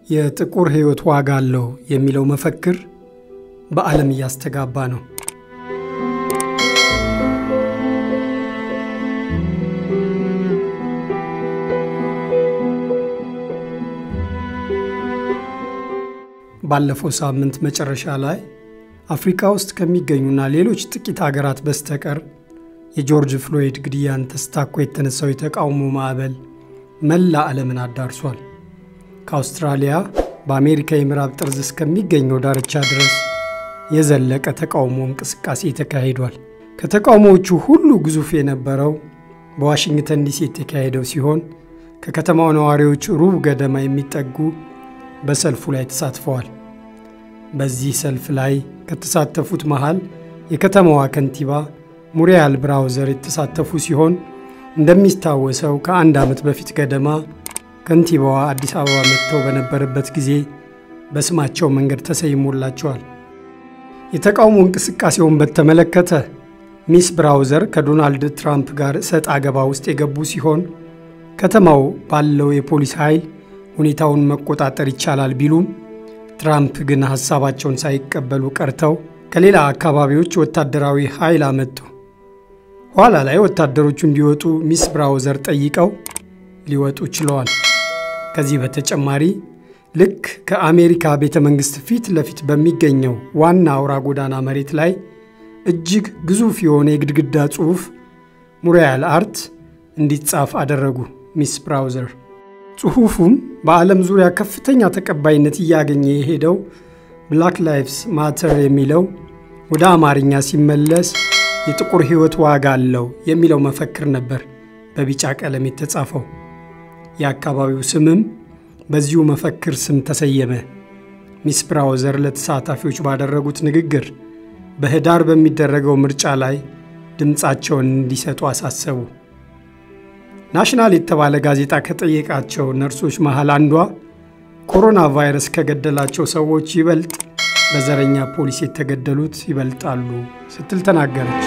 የጥቁር ህይወት ዋጋ አለው የሚለው መፈክር በዓለም ያስተጋባ ነው። ባለፈው ሳምንት መጨረሻ ላይ አፍሪካ ውስጥ ከሚገኙና ሌሎች ጥቂት ሀገራት በስተቀር የጆርጅ ፍሎይድ ግድያን ተስታኮ የተነሳው የተቃውሞ ማዕበል መላ ዓለምን አዳርሷል። ከአውስትራሊያ በአሜሪካ የምዕራብ ጠርዝ እስከሚገኘው ዳርቻ ድረስ የዘለቀ ተቃውሞ እንቅስቃሴ ተካሂዷል። ከተቃውሞዎቹ ሁሉ ግዙፍ የነበረው በዋሽንግተን ዲሲ የተካሄደው ሲሆን ከከተማው ነዋሪዎች ሩብ ገደማ የሚጠጉ በሰልፉ ላይ ተሳትፈዋል። በዚህ ሰልፍ ላይ ከተሳተፉት መሃል የከተማዋ ከንቲባ ሙሪያል ብራውዘር የተሳተፉ ሲሆን እንደሚታወሰው ከአንድ ዓመት በፊት ገደማ ከንቲባዋ አዲስ አበባ መጥተው በነበረበት ጊዜ በስማቸው መንገድ ተሰይሞላቸዋል። የተቃውሞ እንቅስቃሴውን በተመለከተ ሚስ ብራውዘር ከዶናልድ ትራምፕ ጋር ሰጣ ገባ ውስጥ የገቡ ሲሆን ከተማው ባለው የፖሊስ ኃይል ሁኔታውን መቆጣጠር ይቻላል ቢሉም ትራምፕ ግን ሐሳባቸውን ሳይቀበሉ ቀርተው ከሌላ አካባቢዎች ወታደራዊ ኃይል አመጡ። ኋላ ላይ ወታደሮቹ እንዲወጡ ሚስ ብራውዘር ጠይቀው ሊወጡ ችለዋል። ከዚህ በተጨማሪ ልክ ከአሜሪካ ቤተ መንግስት ፊት ለፊት በሚገኘው ዋና አውራ ጎዳና መሬት ላይ እጅግ ግዙፍ የሆነ የግድግዳ ጽሑፍ ሙሪያል አርት እንዲጻፍ አደረጉ ሚስ ብራውዘር። ጽሑፉም በዓለም ዙሪያ ከፍተኛ ተቀባይነት እያገኘ የሄደው ብላክ ላይቭስ ማተር የሚለው ወደ አማርኛ ሲመለስ የጥቁር ህይወት ዋጋ አለው የሚለው መፈክር ነበር በቢጫ ቀለም የተጻፈው። የአካባቢው ስምም በዚሁ መፈክር ስም ተሰየመ። ሚስ ብራውዘር ለተሳታፊዎች ባደረጉት ንግግር በህዳር በሚደረገው ምርጫ ላይ ድምጻቸውን እንዲሰጡ አሳሰቡ። ናሽናል የተባለ ጋዜጣ ከጠየቃቸው ነርሶች መሃል አንዷ ኮሮና ቫይረስ ከገደላቸው ሰዎች ይበልጥ በዘረኛ ፖሊስ የተገደሉት ይበልጣሉ ስትል ተናገረች።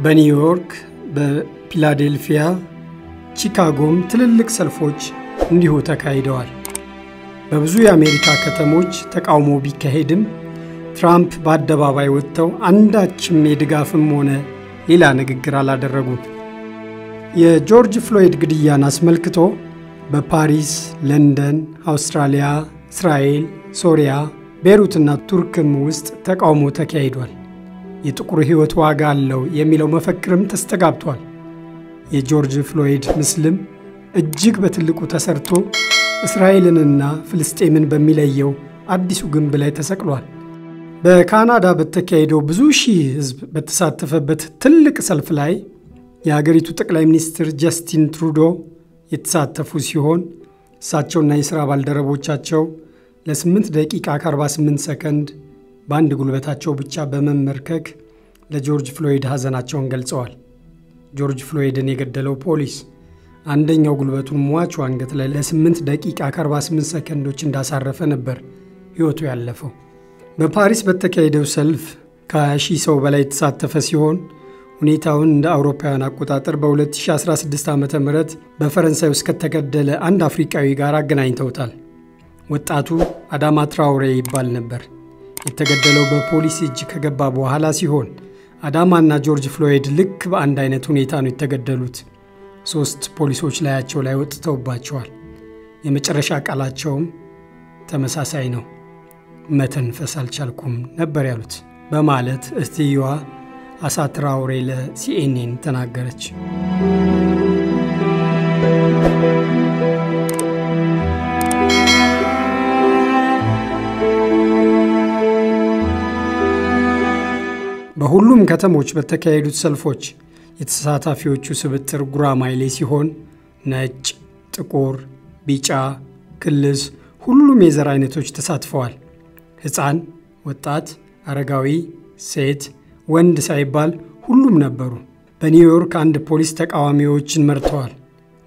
በኒውዮርክ፣ በፊላዴልፊያ፣ ቺካጎም ትልልቅ ሰልፎች እንዲሁ ተካሂደዋል። በብዙ የአሜሪካ ከተሞች ተቃውሞ ቢካሄድም ትራምፕ በአደባባይ ወጥተው አንዳችም የድጋፍም ሆነ ሌላ ንግግር አላደረጉም። የጆርጅ ፍሎይድ ግድያን አስመልክቶ በፓሪስ፣ ለንደን፣ አውስትራሊያ፣ እስራኤል፣ ሶሪያ፣ ቤሩትና ቱርክም ውስጥ ተቃውሞ ተካሂዷል። የጥቁር ህይወት ዋጋ አለው የሚለው መፈክርም ተስተጋብቷል። የጆርጅ ፍሎይድ ምስልም እጅግ በትልቁ ተሰርቶ እስራኤልንና ፍልስጤምን በሚለየው አዲሱ ግንብ ላይ ተሰቅሏል። በካናዳ በተካሄደው ብዙ ሺህ ህዝብ በተሳተፈበት ትልቅ ሰልፍ ላይ የሀገሪቱ ጠቅላይ ሚኒስትር ጀስቲን ትሩዶ የተሳተፉ ሲሆን እሳቸውና የሥራ ባልደረቦቻቸው ለ8 ደቂቃ ከ48 ሰከንድ በአንድ ጉልበታቸው ብቻ በመመርከክ ለጆርጅ ፍሎይድ ሐዘናቸውን ገልጸዋል። ጆርጅ ፍሎይድን የገደለው ፖሊስ አንደኛው ጉልበቱን ሟቹ አንገት ላይ ለ8 ደቂቃ ከ48 ሰከንዶች እንዳሳረፈ ነበር ህይወቱ ያለፈው። በፓሪስ በተካሄደው ሰልፍ ከ20,000 ሰው በላይ የተሳተፈ ሲሆን ሁኔታውን እንደ አውሮፓውያን አቆጣጠር በ2016 ዓ.ም በፈረንሳይ ውስጥ ከተገደለ አንድ አፍሪካዊ ጋር አገናኝተውታል። ወጣቱ አዳማ ትራውሬ ይባል ነበር። የተገደለው በፖሊስ እጅ ከገባ በኋላ ሲሆን አዳማና ጆርጅ ፍሎይድ ልክ በአንድ አይነት ሁኔታ ነው የተገደሉት። 3 ፖሊሶች ላያቸው ላይ ወጥተውባቸዋል። የመጨረሻ ቃላቸውም ተመሳሳይ ነው። መተንፈስ አልቻልኩም ነበር ያሉት በማለት እህትየዋ አሳ ትራውሬ ለሲኤንኤን ተናገረች። በሁሉም ከተሞች በተካሄዱት ሰልፎች የተሳታፊዎቹ ስብጥር ጉራማይሌ ሲሆን ነጭ፣ ጥቁር፣ ቢጫ፣ ክልስ ሁሉም የዘር አይነቶች ተሳትፈዋል። ሕፃን፣ ወጣት፣ አረጋዊ፣ ሴት፣ ወንድ ሳይባል ሁሉም ነበሩ። በኒውዮርክ አንድ ፖሊስ ተቃዋሚዎችን መርተዋል።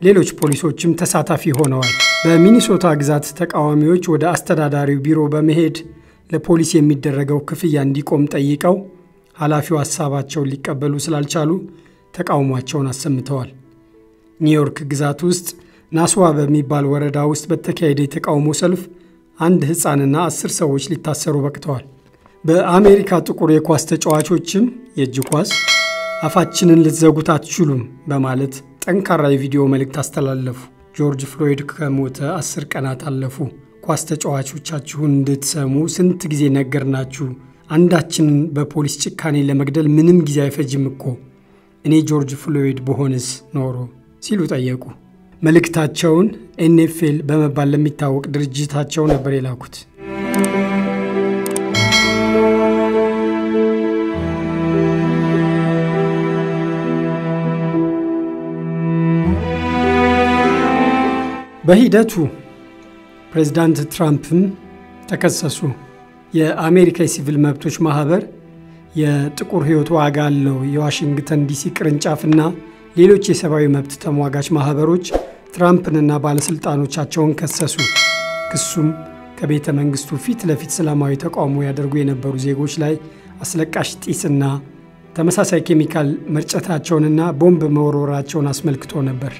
ሌሎች ፖሊሶችም ተሳታፊ ሆነዋል። በሚኒሶታ ግዛት ተቃዋሚዎች ወደ አስተዳዳሪው ቢሮ በመሄድ ለፖሊስ የሚደረገው ክፍያ እንዲቆም ጠይቀው ኃላፊው ሐሳባቸውን ሊቀበሉ ስላልቻሉ ተቃውሟቸውን አሰምተዋል። ኒውዮርክ ግዛት ውስጥ ናስዋ በሚባል ወረዳ ውስጥ በተካሄደ የተቃውሞ ሰልፍ አንድ ሕፃንና 10 ሰዎች ሊታሰሩ በቅተዋል። በአሜሪካ ጥቁር የኳስ ተጫዋቾችም የእጅ ኳስ አፋችንን ልትዘጉት አትችሉም በማለት ጠንካራ የቪዲዮ መልእክት አስተላለፉ። ጆርጅ ፍሎይድ ከሞተ 10 ቀናት አለፉ። ኳስ ተጫዋቾቻችሁን እንድትሰሙ ስንት ጊዜ ነገርናችሁ? አንዳችንን በፖሊስ ጭካኔ ለመግደል ምንም ጊዜ አይፈጅም እኮ። እኔ ጆርጅ ፍሎይድ በሆንስ ኖሮ ሲሉ ጠየቁ። መልእክታቸውን NFL በመባል ለሚታወቅ ድርጅታቸው ነበር የላኩት። በሂደቱ ፕሬዝዳንት ትራምፕም ተከሰሱ። የአሜሪካ ሲቪል መብቶች ማህበር የጥቁር ሕይወት ዋጋ አለው የዋሽንግተን ዲሲ ቅርንጫፍና ሌሎች የሰብአዊ መብት ተሟጋች ማህበሮች ትራምፕንና ባለስልጣኖቻቸውን ከሰሱ። ክሱም ከቤተ መንግስቱ ፊት ለፊት ሰላማዊ ተቃውሞ ያደርጉ የነበሩ ዜጎች ላይ አስለቃሽ ጢስና ተመሳሳይ ኬሚካል መርጨታቸውንና ቦምብ መወርወራቸውን አስመልክቶ ነበር።